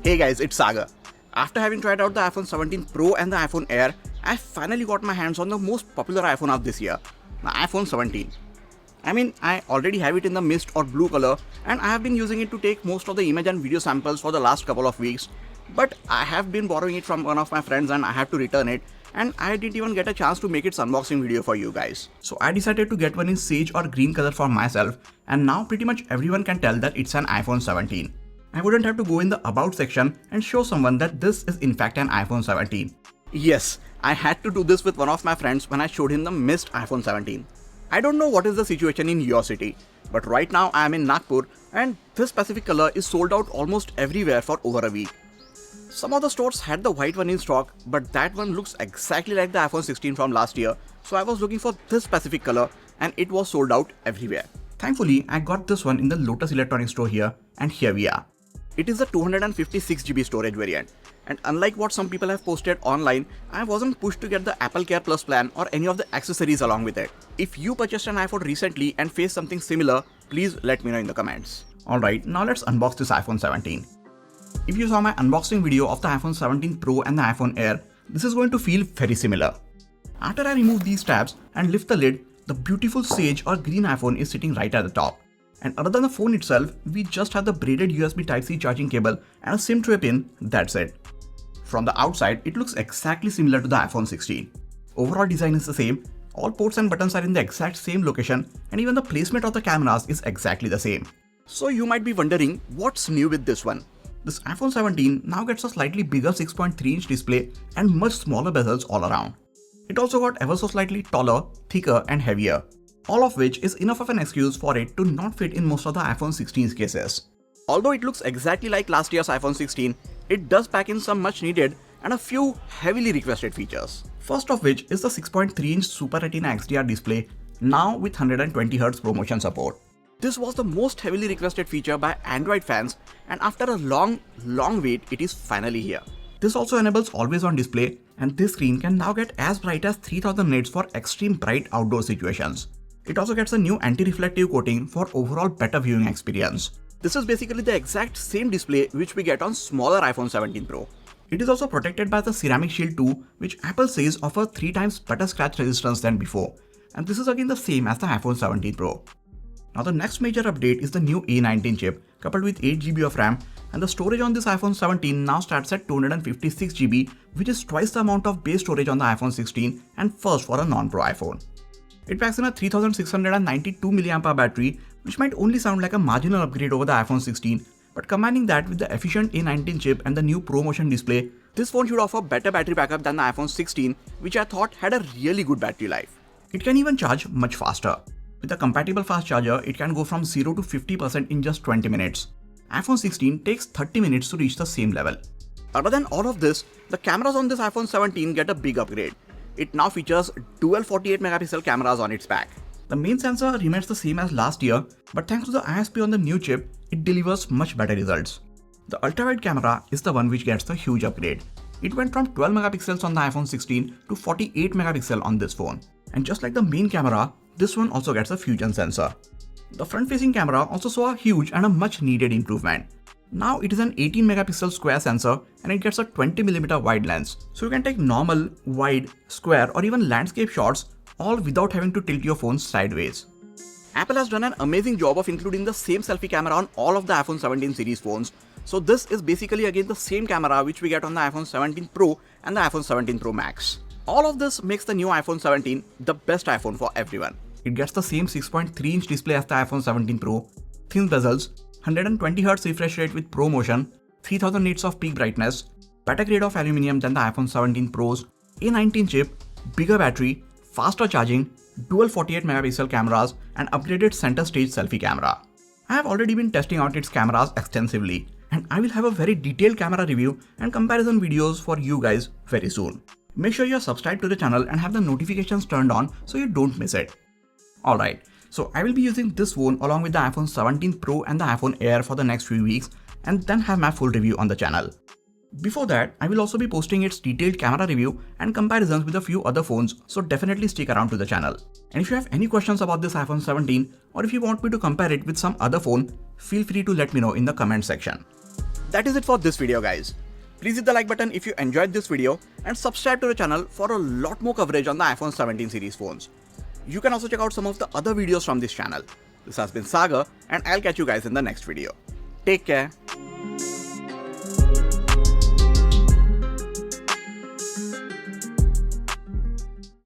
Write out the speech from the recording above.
Hey guys, it's Sagar. After having tried out the iPhone 17 Pro and the iPhone Air, I finally got my hands on the most popular iPhone of this year, the iPhone 17. I already have it in the mist or blue color and I have been using it to take most of the image and video samples for the last couple of weeks. But I have been borrowing it from one of my friends and I have to return it, and I didn't even get a chance to make its unboxing video for you guys. So I decided to get one in sage or green color for myself, and now pretty much everyone can tell that it's an iPhone 17. I wouldn't have to go in the about section and show someone that this is in fact an iPhone 17. Yes, I had to do this with one of my friends when I showed him the missed iPhone 17. I don't know what is the situation in your city, but right now I am in Nagpur and this specific color is sold out almost everywhere for over a week. Some of the stores had the white one in stock, but that one looks exactly like the iPhone 16 from last year, so I was looking for this specific color and it was sold out everywhere. Thankfully, I got this one in the Lotus Electronics store here, and here we are. It is a 256GB storage variant, and unlike what some people have posted online, I wasn't pushed to get the Apple Care Plus plan or any of the accessories along with it. If you purchased an iPhone recently and faced something similar, please let me know in the comments. Alright, now let's unbox this iPhone 17. If you saw my unboxing video of the iPhone 17 Pro and the iPhone Air, this is going to feel very similar. After I remove these tabs and lift the lid, the beautiful sage or green iPhone is sitting right at the top. And other than the phone itself, we just have the braided USB Type-C charging cable and a SIM tray pin, that's it. From the outside, it looks exactly similar to the iPhone 16. Overall design is the same, all ports and buttons are in the exact same location, and even the placement of the cameras is exactly the same. So you might be wondering, what's new with this one? This iPhone 17 now gets a slightly bigger 6.3-inch display and much smaller bezels all around. It also got ever so slightly taller, thicker and heavier, all of which is enough of an excuse for it to not fit in most of the iPhone 16's cases. Although it looks exactly like last year's iPhone 16, it does pack in some much needed and a few heavily requested features. First of which is the 6.3-inch Super Retina XDR display, now with 120Hz ProMotion support. This was the most heavily requested feature by Android fans, and after a long wait, it is finally here. This also enables always on display, and this screen can now get as bright as 3000 nits for extreme bright outdoor situations. It also gets a new anti-reflective coating for overall better viewing experience. This is basically the exact same display which we get on smaller iPhone 17 Pro. It is also protected by the Ceramic Shield 2, which Apple says offers 3 times better scratch resistance than before, and this is again the same as the iPhone 17 Pro. Now the next major update is the new A19 chip coupled with 8GB of RAM, and the storage on this iPhone 17 now starts at 256GB, which is twice the amount of base storage on the iPhone 16 and first for a non-Pro iPhone. It packs in a 3692 mAh battery, which might only sound like a marginal upgrade over the iPhone 16, but combining that with the efficient A19 chip and the new ProMotion display, this phone should offer better battery backup than the iPhone 16, which I thought had a really good battery life. It can even charge much faster. With a compatible fast charger, it can go from 0 to 50% in just 20 minutes. iPhone 16 takes 30 minutes to reach the same level. Other than all of this, the cameras on this iPhone 17 get a big upgrade. It now features dual 48MP cameras on its back. The main sensor remains the same as last year, but thanks to the ISP on the new chip, it delivers much better results. The ultra-wide camera is the one which gets the huge upgrade. It went from 12MP on the iPhone 16 to 48MP on this phone. And just like the main camera, this one also gets a fusion sensor. The front-facing camera also saw a huge and a much needed improvement. Now it is an 18MP square sensor and it gets a 20mm wide lens, so you can take normal, wide, square or even landscape shots all without having to tilt your phone sideways. Apple has done an amazing job of including the same selfie camera on all of the iPhone 17 series phones, so this is basically again the same camera which we get on the iPhone 17 Pro and the iPhone 17 Pro Max. All of this makes the new iPhone 17 the best iPhone for everyone. It gets the same 6.3-inch display as the iPhone 17 Pro, thin bezels, 120Hz refresh rate with ProMotion, 3000 nits of peak brightness, better grade of aluminium than the iPhone 17 Pro's, A19 chip, bigger battery, faster charging, dual 48MP cameras and upgraded center stage selfie camera. I have already been testing out its cameras extensively, and I will have a very detailed camera review and comparison videos for you guys very soon. Make sure you are subscribed to the channel and have the notifications turned on so you don't miss it. Alright, so I will be using this phone along with the iPhone 17 Pro and the iPhone Air for the next few weeks and then have my full review on the channel. Before that, I will also be posting its detailed camera review and comparisons with a few other phones, so definitely stick around to the channel. And if you have any questions about this iPhone 17 or if you want me to compare it with some other phone, feel free to let me know in the comment section. that is it for this video, guys. Please hit the like button if you enjoyed this video and subscribe to the channel for a lot more coverage on the iPhone 17 series phones. You can also check out some of the other videos from this channel. This has been Sagar and I'll catch you guys in the next video. Take care.